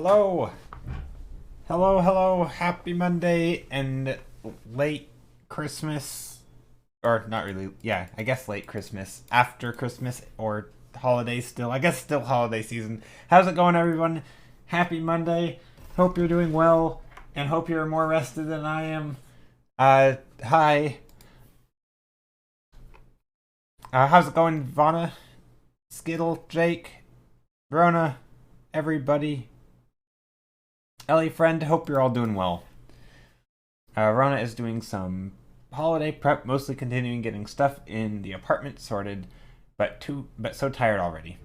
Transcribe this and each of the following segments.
Hello. Hello. Happy Monday and late Christmas. Or not really. Yeah, I guess late Christmas. After Christmas or holidays still. I guess still holiday season. How's it going, everyone? Happy Monday. Hope you're doing well and hope you're more rested than I am. Hi. How's it going, Vana? Skittle, Jake, Rona, everybody. Ellie, friend, hope you're all doing well. Rona is doing some holiday prep, mostly continuing getting stuff in the apartment sorted, but so tired already.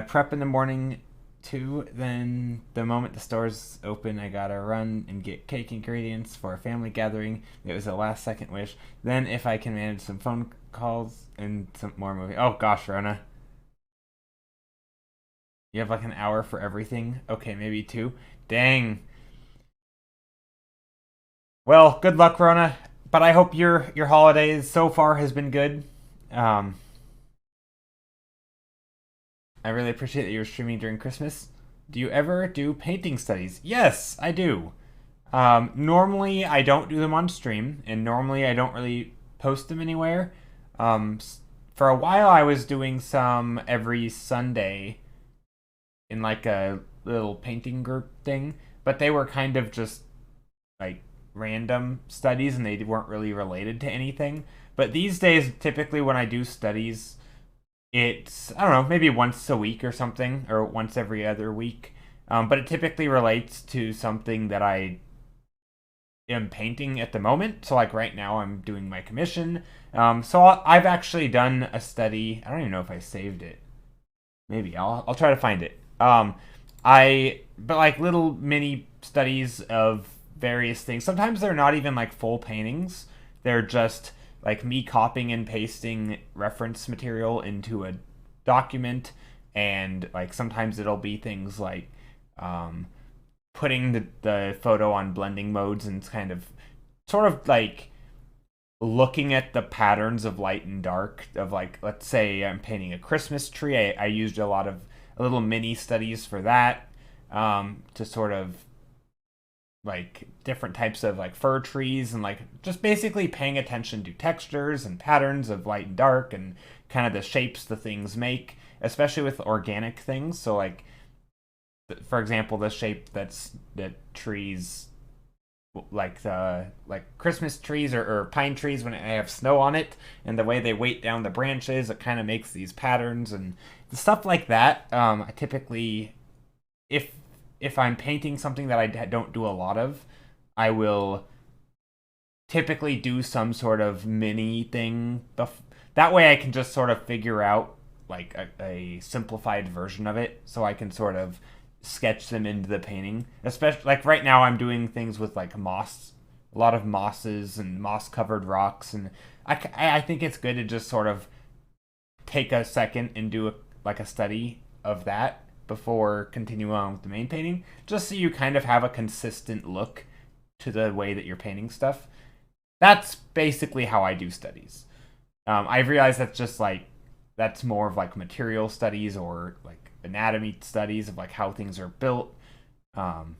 Prep in the morning too. Then the moment the stores open, I gotta run and get cake ingredients for a family gathering. It was a last second wish. Then if I can manage some phone calls and some more movie. Oh gosh, Rona. You have like an hour for everything? Okay, maybe two. Dang. Well, good luck, Rona. But I hope your holidays so far has been good. Um, I really appreciate that you're streaming during Christmas. Do you ever do painting studies? Yes, I do. Normally, I don't do them on stream, and normally I don't really post them anywhere. Um, for a while, I was doing some every Sunday in like a little painting group thing, but they were kind of just like random studies and they weren't really related to anything. But these days, typically when I do studies, it's, I don't know, maybe once a week or something, or once every other week. But it typically relates to something that I am painting at the moment. So, like right now, I'm doing my commission. So I've actually done a study. I don't even know if I saved it. Maybe I'll try to find it. But like little mini studies of various things. Sometimes they're not even like full paintings. They're just like me copying and pasting reference material into a document, and like sometimes it'll be things like putting the photo on blending modes and kind of sort of like looking at the patterns of light and dark of, like, let's say I'm painting a Christmas tree. I used a lot of little mini studies for that, to sort of like different types of like fir trees, and like just basically paying attention to textures and patterns of light and dark and kind of the shapes the things make, especially with organic things. So like, for example, the shape that trees, like the like Christmas trees or pine trees when they have snow on it, and the way they weight down the branches, it kind of makes these patterns and stuff like that. I typically, if I'm painting something that I don't do a lot of, I will typically do some sort of mini thing. That way I can just sort of figure out like a simplified version of it, so I can sort of sketch them into the painting. Especially like right now I'm doing things with like moss, a lot of mosses and moss covered rocks, and I think it's good to just sort of take a second and do like a study of that before continuing on with the main painting, just so you kind of have a consistent look to the way that you're painting stuff. That's basically how I do studies. I realize that's more of like material studies or like anatomy studies of like how things are built. Um,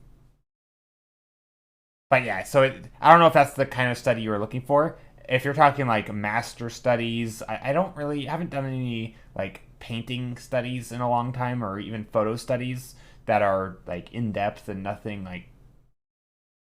but yeah, so I don't know if that's the kind of study you were looking for. If you're talking like master studies, I don't really haven't done any like painting studies in a long time, or even photo studies that are like in depth and nothing like,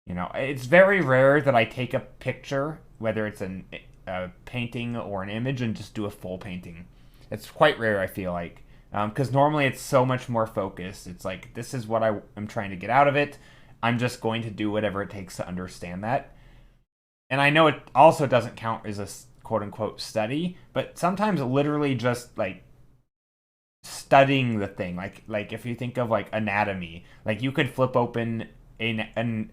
it's very rare that I take a picture, whether it's a painting or an image, and just do a full painting. It's quite rare, I feel like, because normally it's so much more focused. It's like, this is what I am trying to get out of it. I'm just going to do whatever it takes to understand that. And I know it also doesn't count as a quote unquote study, but sometimes literally just like studying the thing, like if you think of like anatomy, like you could flip open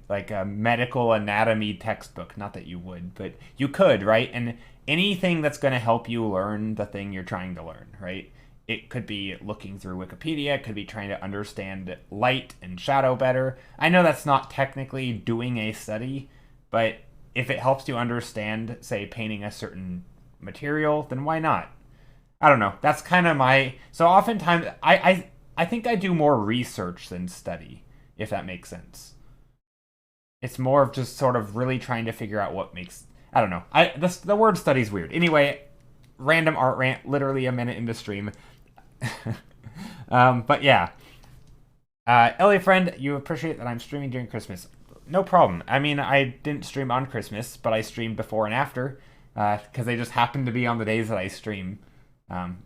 like a medical anatomy textbook, not that you would, but you could, right? And anything that's going to help you learn the thing you're trying to learn, right? It could be looking through Wikipedia, it could be trying to understand light and shadow better. I know that's not technically doing a study, but if it helps you understand, say, painting a certain material, then why not? I don't know. That's kind of my. So oftentimes, I think I do more research than study. if that makes sense. It's more of just sort of really trying to figure out what makes, I don't know. The word study's weird. Anyway, random art rant, literally a minute into stream. But yeah. Ellie friend, you appreciate that I'm streaming during Christmas. No problem. I mean, I didn't stream on Christmas, but I streamed before and after, because they just happened to be on the days that I stream.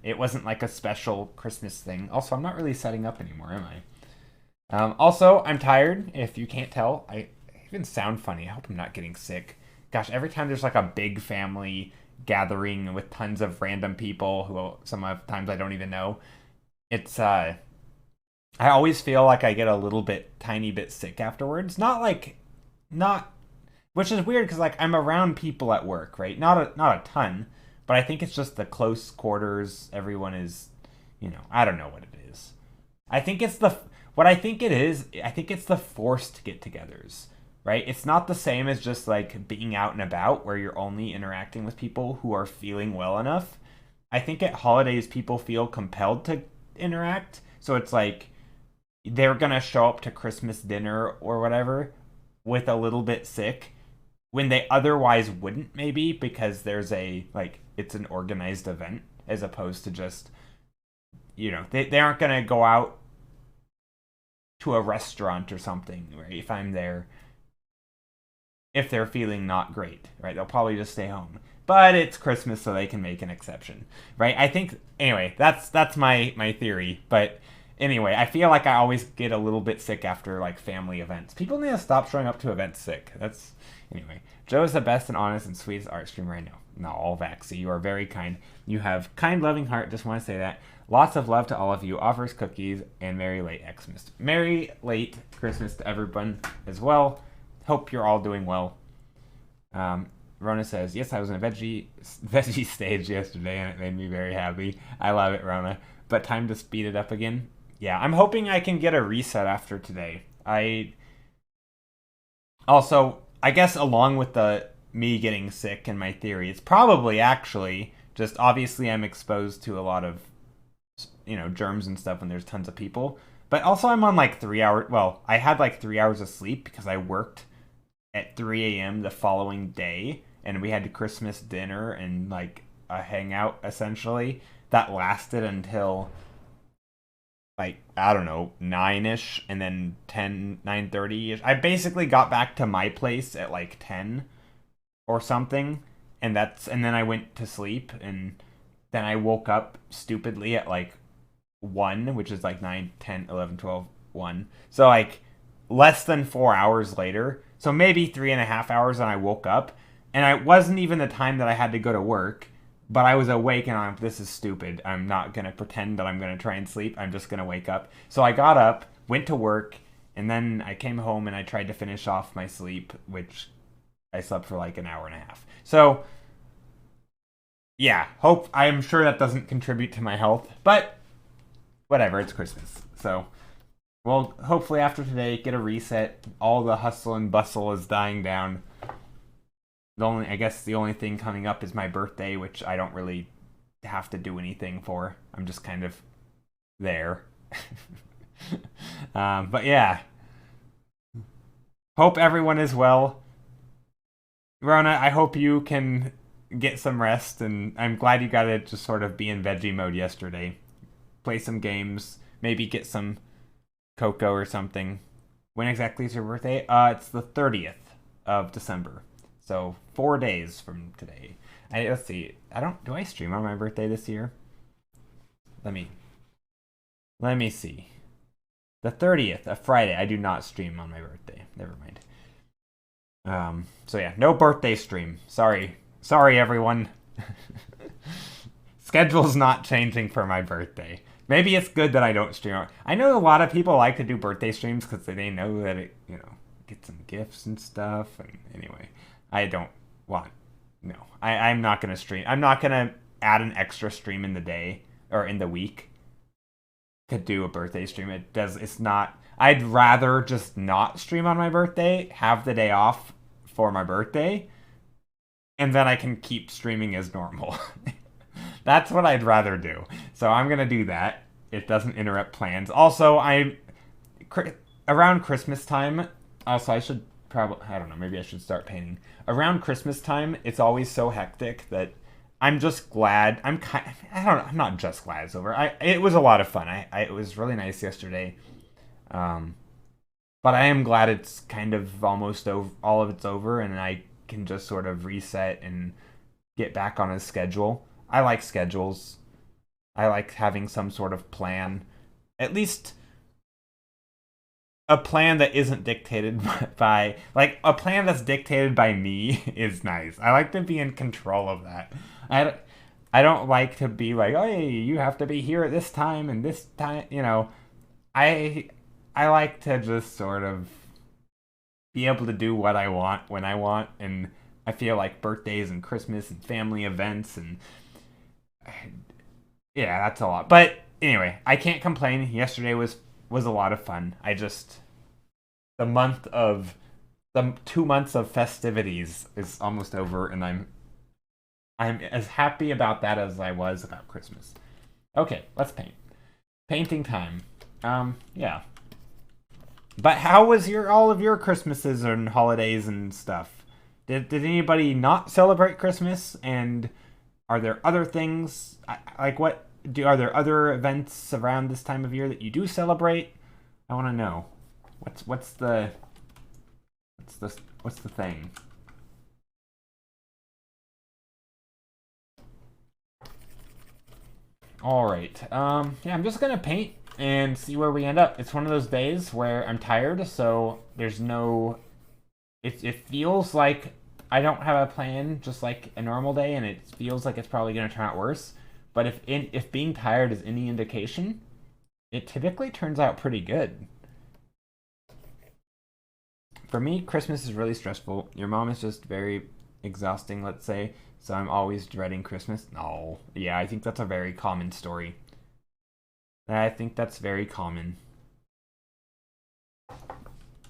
It wasn't like a special Christmas thing. Also, I'm not really setting up anymore, am I? Also, I'm tired. If you can't tell, I even sound funny. I hope I'm not getting sick. Gosh, every time there's like a big family gathering with tons of random people who sometimes I don't even know, it's I always feel like I get a little bit, tiny bit sick afterwards. Not, which is weird because like I'm around people at work, right? Not a ton, but I think it's just the close quarters. Everyone is, I don't know what it is. I think it's what I think it is. I think it's the forced get-togethers, right? It's not the same as just like being out and about where you're only interacting with people who are feeling well enough. I think at holidays people feel compelled to interact, so it's like they're gonna show up to Christmas dinner or whatever with a little bit sick when they otherwise wouldn't, maybe because there's it's an organized event as opposed to just they aren't gonna go out to a restaurant or something, right? If I'm there, if they're feeling not great, right, they'll probably just stay home. But it's Christmas, so they can make an exception, right? I think anyway, that's my theory. But anyway, I feel like I always get a little bit sick after like family events. People need to stop showing up to events sick. Anyway. Joe is the best and honest and sweetest art streamer I know. No, all Vaxie, you are very kind. You have kind, loving heart. Just want to say that. Lots of love to all of you. Offers cookies and Merry late Xmas. Merry late Christmas to everyone as well. Hope you're all doing well. Rona says, yes, I was in a veggie stage yesterday and it made me very happy. I love it, Rona. But time to speed it up again. Yeah, I'm hoping I can get a reset after today. I guess along with me getting sick and my theory, it's probably actually just obviously I'm exposed to a lot of, germs and stuff when there's tons of people. But also I'm on like 3 hours. Well, I had like 3 hours of sleep because I worked at 3 a.m. the following day. And we had Christmas dinner and like a hangout essentially that lasted until like, I don't know, 9-ish and then 9:30-ish. I basically got back to my place at like 10 or something. And then I went to sleep and then I woke up stupidly at like 1, which is like 9, 10, 11, 12, 1. So like less than 4 hours later. So maybe 3.5 hours and I woke up. And it wasn't even the time that I had to go to work, but I was awake and I'm like, this is stupid. I'm not going to pretend that I'm going to try and sleep. I'm just going to wake up. So I got up, went to work, and then I came home and I tried to finish off my sleep, which I slept for like an hour and a half. So, yeah, I'm sure that doesn't contribute to my health, but whatever, it's Christmas. So, we'll hopefully after today get a reset. All the hustle and bustle is dying down. I guess the only thing coming up is my birthday, which I don't really have to do anything for. I'm just kind of there. But yeah. Hope everyone is well. Rona, I hope you can get some rest, and I'm glad you got to just sort of be in veggie mode yesterday. Play some games, maybe get some cocoa or something. When exactly is your birthday? It's the 30th of December. So 4 days from today. Let's see. Do I stream on my birthday this year? Let me see. The 30th, a Friday. I do not stream on my birthday. Never mind. So yeah, no birthday stream. Sorry everyone. Schedule's not changing for my birthday. Maybe it's good that I don't stream. I know a lot of people like to do birthday streams because they know that it, get some gifts and stuff. And anyway. I don't want. No. I'm not going to stream. I'm not going to add an extra stream in the day or in the week to do a birthday stream. It's not. I'd rather just not stream on my birthday, have the day off for my birthday, and then I can keep streaming as normal. That's what I'd rather do. So I'm going to do that. It doesn't interrupt plans. Also, around Christmas time, also I should probably, I don't know, maybe I should start painting. Around Christmas time, it's always so hectic that I'm just glad. I don't know, I'm not just glad it's over. It was a lot of fun. It was really nice yesterday. Um, but I am glad it's kind of almost over, all of it's over, and I can just sort of reset and get back on a schedule. I like schedules. I like having some sort of plan. At least a plan that isn't dictated by, like, a plan that's dictated by me is nice. I like to be in control of that. I don't like to be like, oh, hey, you have to be here at this time and this time, you know. I I like to just sort of be able to do what I want when I want, and I feel like birthdays and Christmas and family events and yeah, that's a lot. But anyway, I can't complain. Yesterday was a lot of fun. I just the month of the 2 months of festivities is almost over, and I'm as happy about that as I was about Christmas. Okay, let's paint. Painting time. Yeah. But how was all of your Christmases and holidays and stuff? Did anybody not celebrate Christmas? And are there other things like are there other events around this time of year that you do celebrate? I want to know. What's the thing? All right. Yeah, I'm just gonna paint and see where we end up. It's one of those days where I'm tired, so there's no. It feels like I don't have a plan, just like a normal day, and it feels like it's probably gonna turn out worse. But if being tired is any indication, it typically turns out pretty good. For me, Christmas is really stressful. Your mom is just very exhausting, let's say, so I'm always dreading Christmas. No. Yeah, I think that's a very common story. I think that's very common.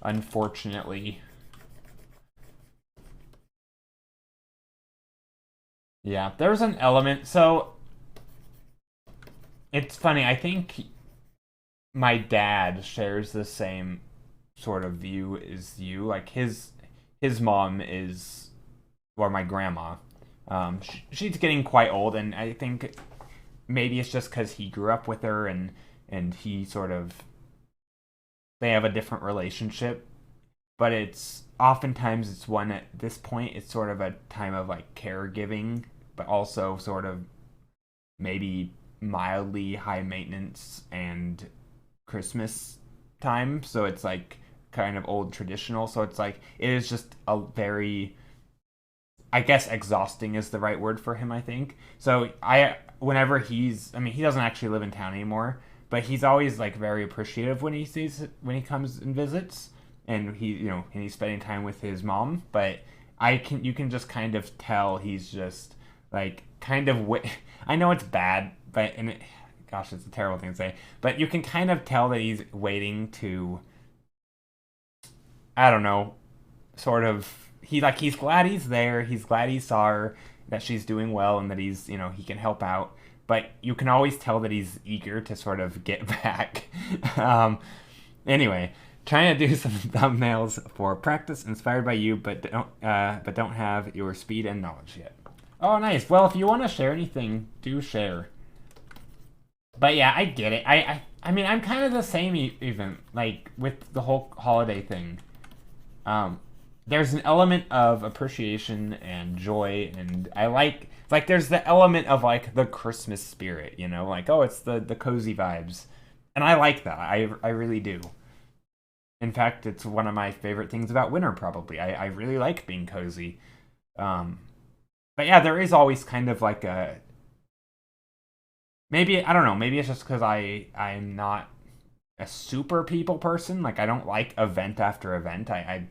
Unfortunately. Yeah, there's an element. So, it's funny. I think my dad shares the same sort of view as you. Like his mom is, or my grandma. She's getting quite old, and I think maybe it's just because he grew up with her, and he sort of they have a different relationship. But it's oftentimes it's one at this point. It's sort of a time of like caregiving, but also sort of maybe mildly high maintenance and Christmas time. So it's like kind of old traditional. So it's like it is just a very, I guess exhausting is the right word for him, I think. So whenever I mean, he doesn't actually live in town anymore, but he's always like very appreciative when he comes and visits, and and he's spending time with his mom. But you can just kind of tell he's just like kind of I know it's bad, but gosh, it's a terrible thing to say, but you can kind of tell that he's waiting to, I don't know, sort of he's glad he's there. He's glad he saw her, that she's doing well, and that he can help out. But you can always tell that he's eager to sort of get back. Anyway, trying to do some thumbnails for practice inspired by you, but don't have your speed and knowledge yet. Oh, nice. Well, if you want to share anything, do share. But yeah, I get it. I mean, I'm kind of the same even like with the whole holiday thing. There's an element of appreciation and joy, and I like there's the element of like the Christmas spirit, like, oh, it's the cozy vibes, and I like that. I really do. In fact, it's one of my favorite things about winter. Probably, I really like being cozy. But yeah, there is always kind of like maybe I don't know. Maybe it's just because I'm not a super people person. Like I don't like event after event. I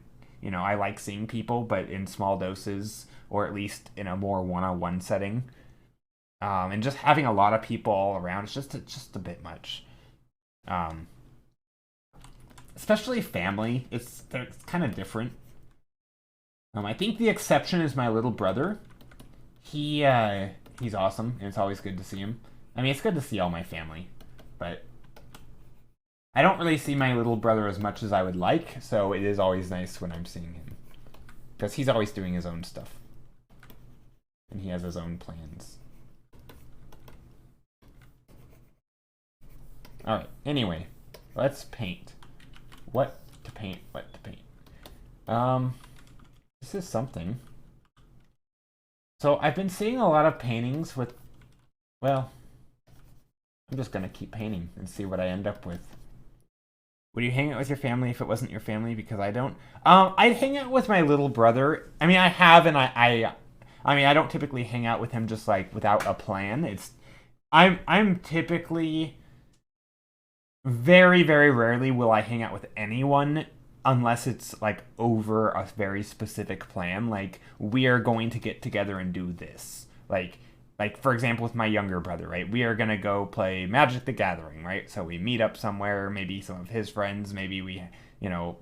like seeing people, but in small doses, or at least in a more one-on-one setting. And just having a lot of people all around, it's just a bit much. Especially family, it's kind of different. I think the exception is my little brother. He's awesome, and it's always good to see him. I mean, it's good to see all my family, but I don't really see my little brother as much as I would like, so it is always nice when I'm seeing him. Because he's always doing his own stuff. And he has his own plans. Alright, anyway. Let's paint. What to paint? What to paint? This is something. So I've been seeing a lot of paintings with, well, I'm just gonna keep painting and see what I end up with. Would you hang out with your family if it wasn't your family? Because I don't. I'd hang out with my little brother. I mean, I have, and I mean, I don't typically hang out with him just like without a plan. I'm typically very, very rarely will I hang out with anyone unless it's like over a very specific plan. Like, we are going to get together and do this. Like for example, with my younger brother, right? We are gonna go play Magic the Gathering, right? So we meet up somewhere, maybe some of his friends, maybe we,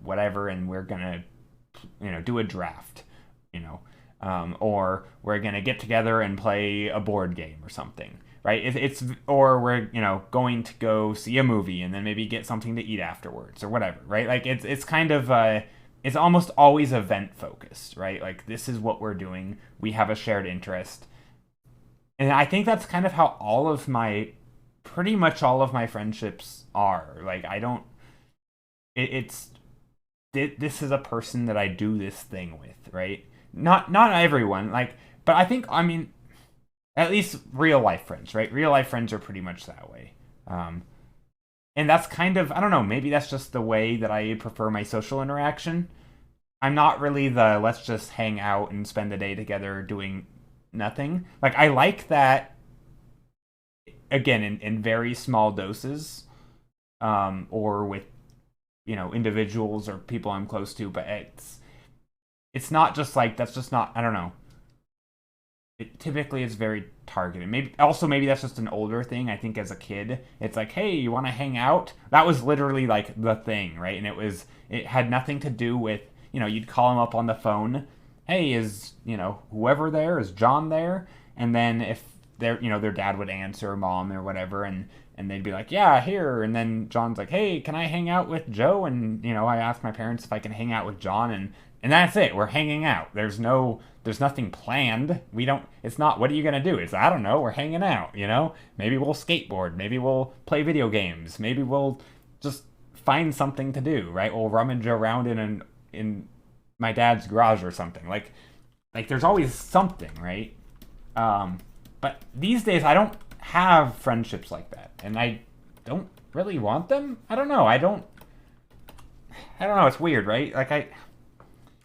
whatever, and we're gonna, do a draft, or we're gonna get together and play a board game or something, right? Or we're, going to go see a movie and then maybe get something to eat afterwards or whatever, right? Like it's kind of it's almost always event focused, right? Like, this is what we're doing. We have a shared interest. And I think that's kind of how pretty much all of my friendships are. Like, I don't, this is a person that I do this thing with, right? Not everyone, like, but I think, I mean, at least real life friends, right? Real life friends are pretty much that way. And that's kind of, I don't know, maybe that's just the way that I prefer my social interaction. I'm not really the let's just hang out and spend the day together doing nothing. Like, I like that, again, in very small doses, or with, individuals or people I'm close to, but it's not just like, that's just not, I don't know. Typically it's very targeted. Maybe that's just an older thing. I think as a kid, it's like, hey, you want to hang out? That was literally like the thing, right? And it had nothing to do with, you'd call them up on the phone. Hey, is, whoever there, is John there? And then if their dad would answer, mom or whatever, and they'd be like, yeah, here. And then John's like, hey, can I hang out with Joe? And, I asked my parents if I can hang out with John, and that's it. We're hanging out. There's nothing planned. It's not, what are you going to do? It's, I don't know, we're hanging out, Maybe we'll skateboard. Maybe we'll play video games. Maybe we'll just find something to do, right? We'll rummage around in my dad's garage or something. Like there's always something, right? But these days I don't have friendships like that, and I don't really want them. I don't know. I don't know. It's weird, right? Like,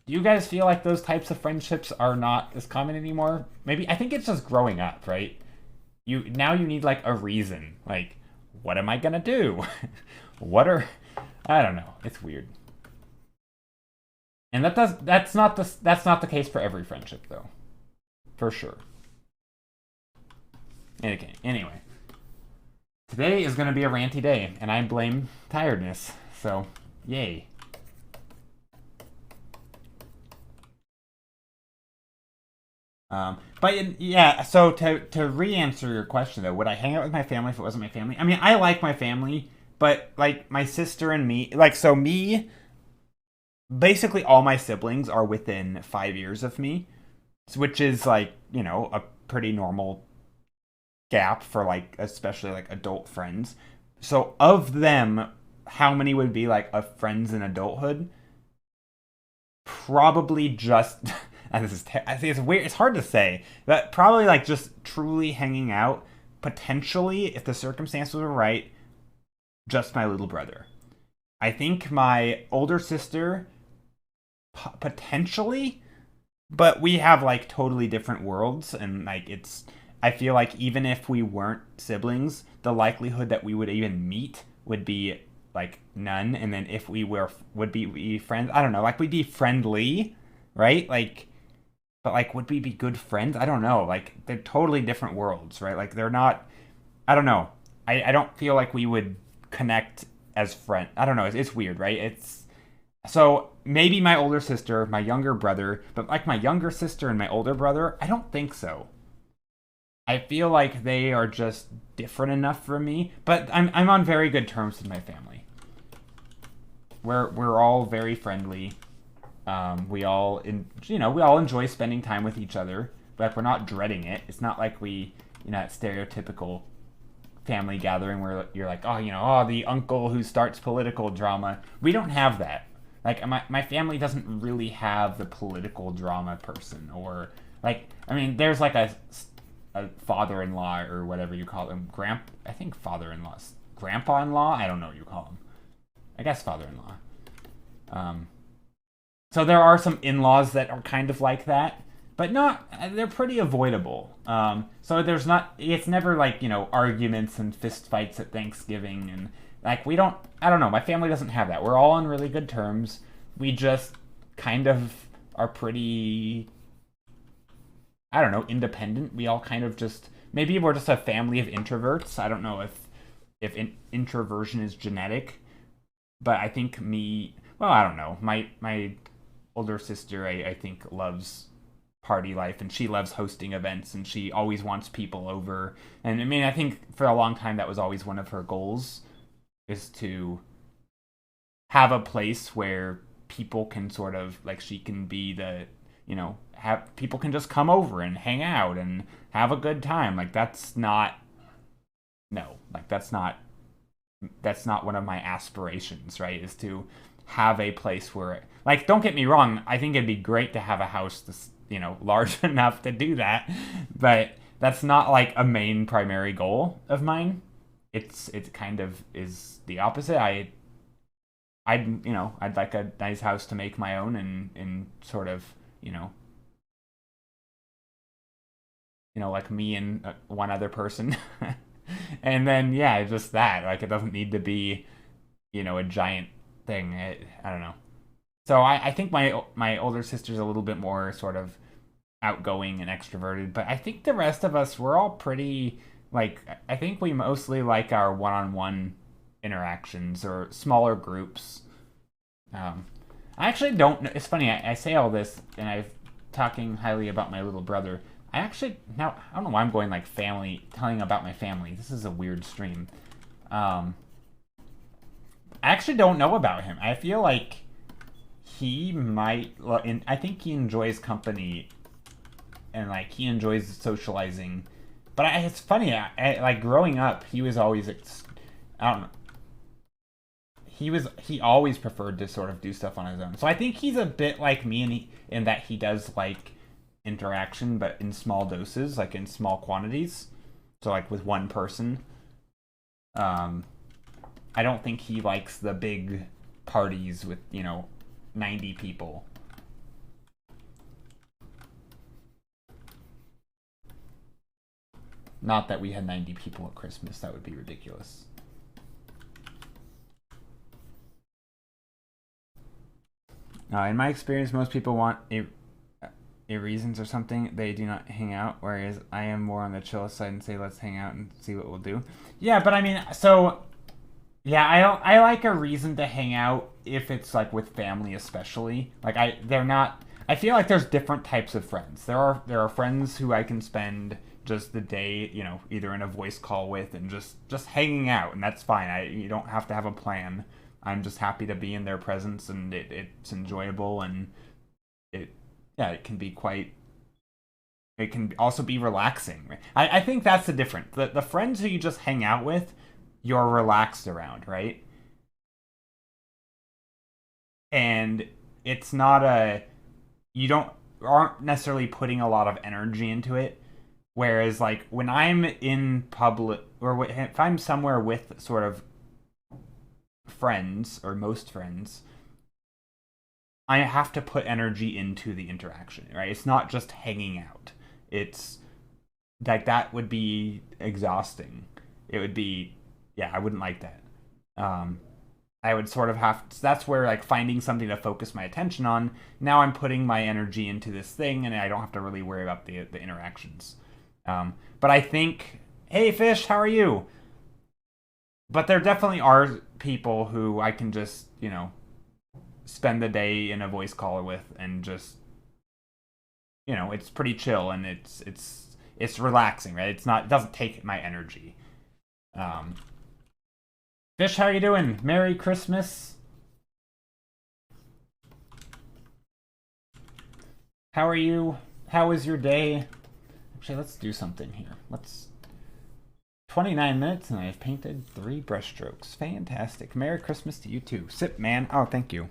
do you guys feel like those types of friendships are not as common anymore? Maybe, I think it's just growing up, right? You need like a reason. Like, what am I gonna do? I don't know. It's weird. And that's not the case for every friendship, though. For sure. Okay, anyway. Today is going to be a ranty day, and I blame tiredness. So, yay. But yeah, so to re-answer your question, though, would I hang out with my family if it wasn't my family? I mean, I like my family, but like my sister and me, like, so me, basically all my siblings are within 5 years of me, which is like, a pretty normal gap for like, especially like adult friends. So of them, how many would be like of friends in adulthood? Probably just, and I think it's weird, it's hard to say, but probably like just truly hanging out, potentially, if the circumstances were right, just my little brother. I think my older sister, potentially, but we have like totally different worlds, and like I feel like even if we weren't siblings, the likelihood that we would even meet would be like none. And then if we would be friends, I don't know, like we'd be friendly, right? Like, but like, would we be good friends? I don't know. Like, they're totally different worlds, right? Like, they're not, I don't know. I don't feel like we would connect as friends. I don't know. It's weird, right? So maybe my older sister, my younger brother, but like my younger sister and my older brother, I don't think so. I feel like they are just different enough from me, but I'm on very good terms with my family. we're all very friendly. We all we all enjoy spending time with each other, but we're not dreading it. It's not like we that stereotypical family gathering where you're like, oh, the uncle who starts political drama. We don't have that. Like, my family doesn't really have the political drama person, or like, I mean, there's like a father-in-law or whatever you call him, I think father-in-law, grandpa-in-law. I don't know what you call him. I guess father-in-law. So there are some in-laws that are kind of like that, but they're pretty avoidable. So it's never like, arguments and fist fights at Thanksgiving, and like I don't know, my family doesn't have that. We're all on really good terms. We just kind of are pretty, I don't know, independent. We all kind of maybe we're just a family of introverts. I don't know if introversion is genetic, but I think I don't know. My older sister, I think, loves party life, and she loves hosting events, and she always wants people over. And I mean, I think for a long time that was always one of her goals, is to have a place where people can sort of, like, she can be have people can just come over and hang out and have a good time. Like, that's not one of my aspirations, right? Is to have a place where, like, don't get me wrong, I think it'd be great to have a house that's, large enough to do that, but that's not like a main primary goal of mine. It kind of is the opposite. I'd like a nice house to make my own, and sort of, like me and one other person. And then, yeah, just that. Like, it doesn't need to be, a giant thing. I don't know. So I think my older sister's a little bit more sort of outgoing and extroverted, but I think the rest of us, we're all pretty, like, I think we mostly like our one-on-one interactions or smaller groups. I actually don't know. It's funny, I say all this, and I'm talking highly about my little brother. I don't know why I'm going like family, telling about my family. This is a weird stream. I actually don't know about him. I feel like he might, I think he enjoys company, and like he enjoys socializing. But it's funny, like growing up, he was always, I don't know. He always preferred to sort of do stuff on his own. So I think he's a bit like me in that he does like interaction, but in small doses, like in small quantities. So like with one person. I don't think he likes the big parties with, 90 people. Not that we had 90 people at Christmas. That would be ridiculous. In my experience, most people want a reasons or something. They do not hang out, whereas I am more on the chill side and say, let's hang out and see what we'll do. Yeah, but I mean, so, yeah, I like a reason to hang out if it's, like, with family especially. Like, I feel like there's different types of friends. There are friends who I can spend just the day, either in a voice call with and just hanging out, and that's fine. You don't have to have a plan. I'm just happy to be in their presence, and it's enjoyable, and it can be it can also be relaxing. I think that's the difference. The friends who you just hang out with, you're relaxed around, right? And it's not aren't necessarily putting a lot of energy into it. Whereas, like, when I'm in public, or if I'm somewhere with sort of friends, or most friends, I have to put energy into the interaction, right? It's not just hanging out. It's like, that would be exhausting. It would be, yeah, I wouldn't like that. I would sort of that's where, like, finding something to focus my attention on. Now I'm putting my energy into this thing, and I don't have to really worry about the interactions. But I think, hey, Fish, how are you? But there definitely are people who I can just, spend the day in a voice call with, and just, it's pretty chill, and it's relaxing, right? It doesn't take my energy. Fish, how are you doing? Merry Christmas. How are you? How was your day? Actually, let's do something here. 29 minutes and I've painted 3 brushstrokes. Fantastic. Merry Christmas to you too. Sip, man. Oh, thank you.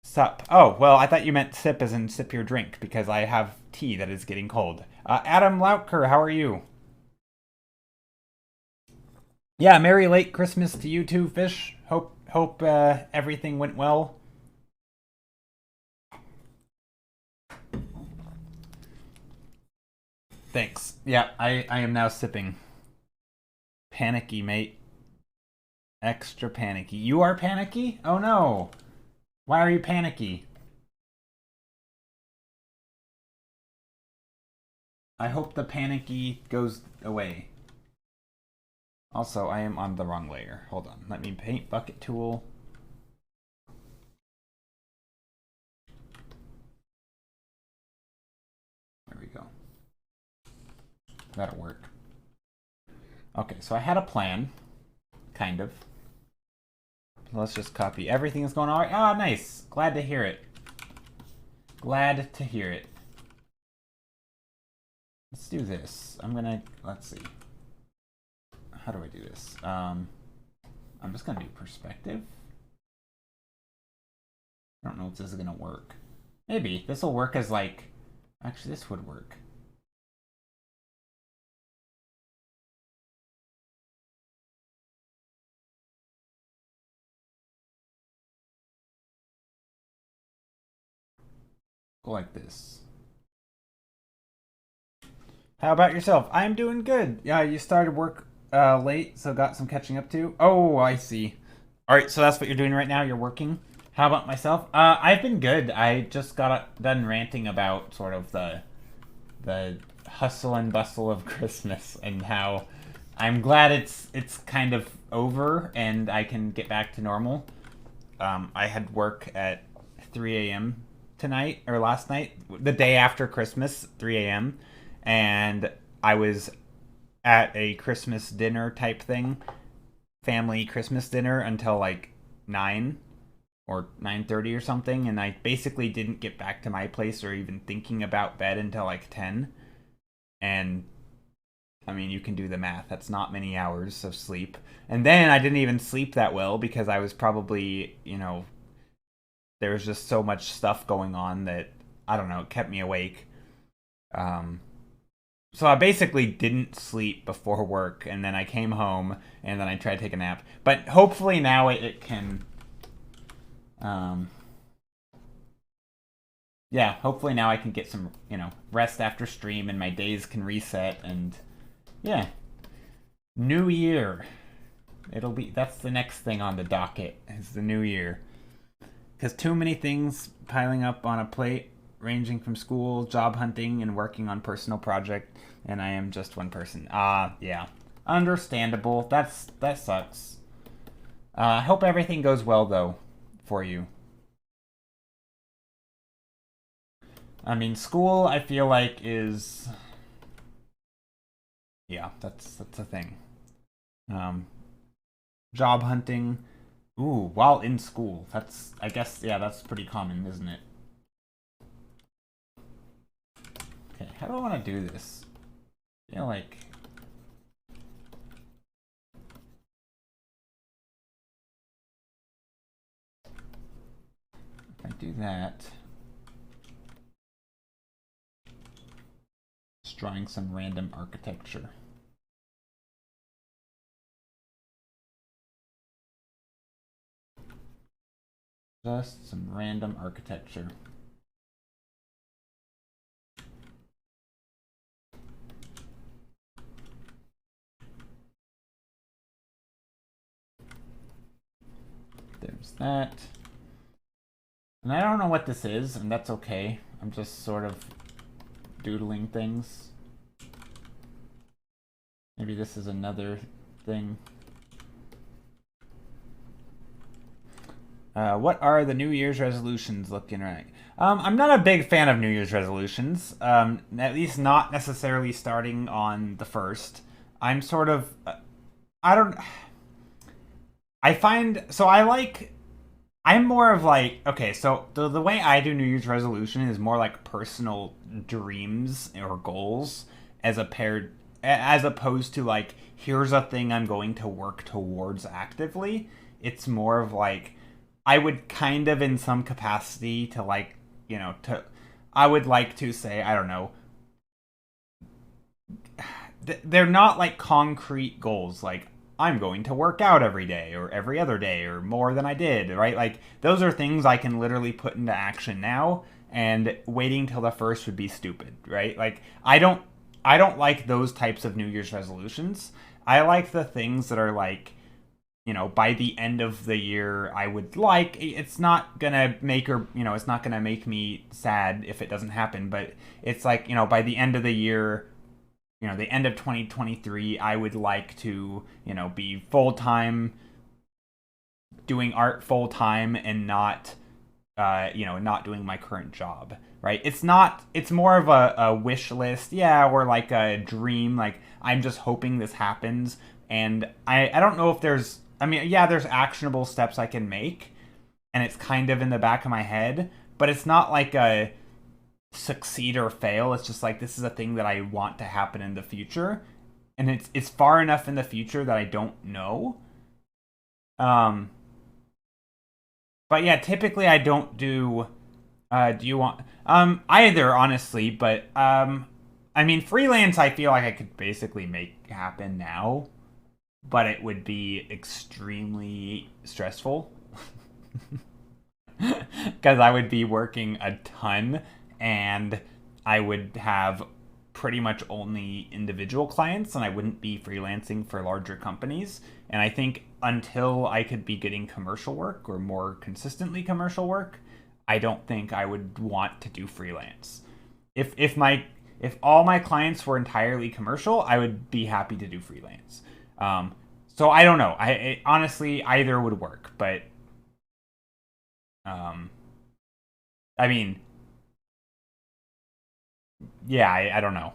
Sup. Oh, well, I thought you meant sip as in sip your drink because I have tea that is getting cold. Adam Lautker, how are you? Yeah, Merry late Christmas to you too, Fish. Hope everything went well. Thanks. Yeah, I am now sipping. Panicky, mate. Extra panicky. You are panicky? Oh no. Why are you panicky? I hope the panicky goes away. Also, I am on the wrong layer. Hold on. Let me paint bucket tool. There we go. That'll work. Okay, so I had a plan. Kind of. Let's just copy everything that's going on. Ah, nice. Glad to hear it. Glad to hear it. Let's do this. Let's see. How do I do this? I'm just gonna do perspective. I don't know if this is gonna work. Maybe. This will work as like, actually this would work. Go like this. How about yourself? I'm doing good. Yeah, you started work late, so got some catching up to. Oh, I see. All right, so that's what you're doing right now. You're working. How about myself? I've been good. I just got done ranting about sort of the hustle and bustle of Christmas and how I'm glad it's kind of over and I can get back to normal. I had work at 3 a.m. tonight or last night, the day after Christmas, 3 a.m. and I was at a Christmas dinner type thing, family Christmas dinner until like 9 or 9:30 or something, and I basically didn't get back to my place or even thinking about bed until like 10. And I mean, you can do the math. That's not many hours of sleep. And then I didn't even sleep that well because I was probably, there was just so much stuff going on that, I don't know, it kept me awake. So I basically didn't sleep before work, and then I came home, and then I tried to take a nap. But hopefully now it can... yeah, hopefully now I can get some, rest after stream, and my days can reset, and... yeah. New year. That's the next thing on the docket, is the new year. Because too many things piling up on a plate, ranging from school, job hunting, and working on personal project, and I am just one person. Yeah. Understandable. That sucks. I hope everything goes well, though, for you. I mean, school, I feel like, is... yeah, that's a thing. Job hunting. Ooh, while in school. I guess, yeah, that's pretty common, isn't it? Okay, how do I want to do this? I feel like... if I do that... just drawing some random architecture. Just some random architecture. There's that. And I don't know what this is, and that's okay. I'm just sort of doodling things. Maybe this is another thing. What are the New Year's resolutions looking like? I'm not a big fan of New Year's resolutions. At least not necessarily starting on the 1st. I'm sort of... I find... so I like I'm more of like, okay, so the way I do New Year's resolution is more like personal dreams or goals as opposed to like here's a thing I'm going to work towards actively. It's more of like I would kind of in some capacity to like, to I would like to say, I don't know, they're not like concrete goals like I'm going to work out every day or every other day or more than I did, right? Like those are things I can literally put into action now, and waiting till the first would be stupid, right? Like I don't like those types of New Year's resolutions. I like the things that are like, by the end of the year, I would like, it's not gonna make or, it's not gonna make me sad if it doesn't happen, but it's like, by the end of the year, the end of 2023, I would like to, be full time doing art full time and not, not doing my current job, right? It's more of a wish list, yeah, or like a dream. Like, I'm just hoping this happens. And I don't know if yeah, there's actionable steps I can make, and it's kind of in the back of my head, but it's not like a succeed or fail. It's just like this is a thing that I want to happen in the future, and it's far enough in the future that I don't know. Um, but yeah, typically I don't do. Do you want either honestly? But I mean freelance. I feel like I could basically make happen now, but it would be extremely stressful because I would be working a ton and I would have pretty much only individual clients and I wouldn't be freelancing for larger companies. And I think until I could be getting commercial work or more consistently commercial work, I don't think I would want to do freelance. If all my clients were entirely commercial, I would be happy to do freelance. So I don't know. Honestly either would work, but um, I mean, yeah, I don't know.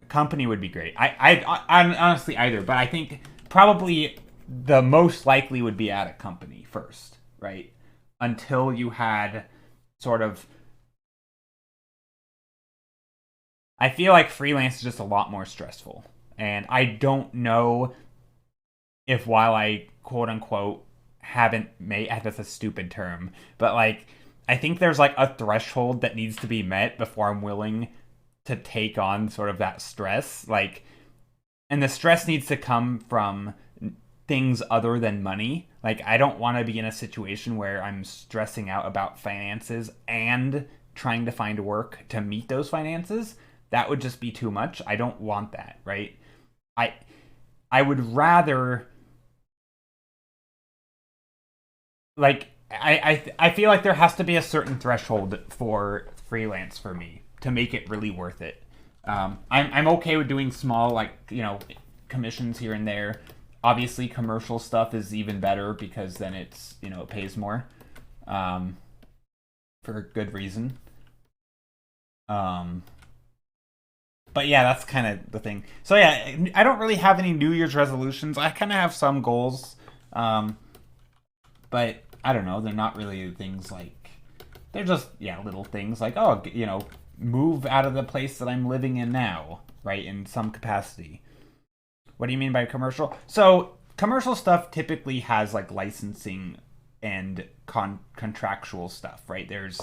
Company would be great. I honestly either, but I think probably the most likely would be at a company first, right? Until you had sort of. I feel like freelance is just a lot more stressful, and I don't know if while I quote unquote haven't made that's a stupid term, but like I think there's like a threshold that needs to be met before I'm willing to take on sort of that stress. Like, and the stress needs to come from things other than money. Like, I don't want to be in a situation where I'm stressing out about finances and trying to find work to meet those finances. That would just be too much. I don't want that, right? I I would rather like I feel like there has to be a certain threshold for freelance for me to make it really worth it. I'm okay with doing small like commissions here and there. Obviously, commercial stuff is even better because then it's it pays more, um, for good reason. Um, but yeah, that's kind of the thing. So yeah, I don't really have any New Year's resolutions. I kind of have some goals, um, but I don't know. They're not really things like they're just little things like move out of the place that I'm living in now, right? In some capacity. What do you mean by commercial? So commercial stuff typically has like licensing and contractual stuff, right? There's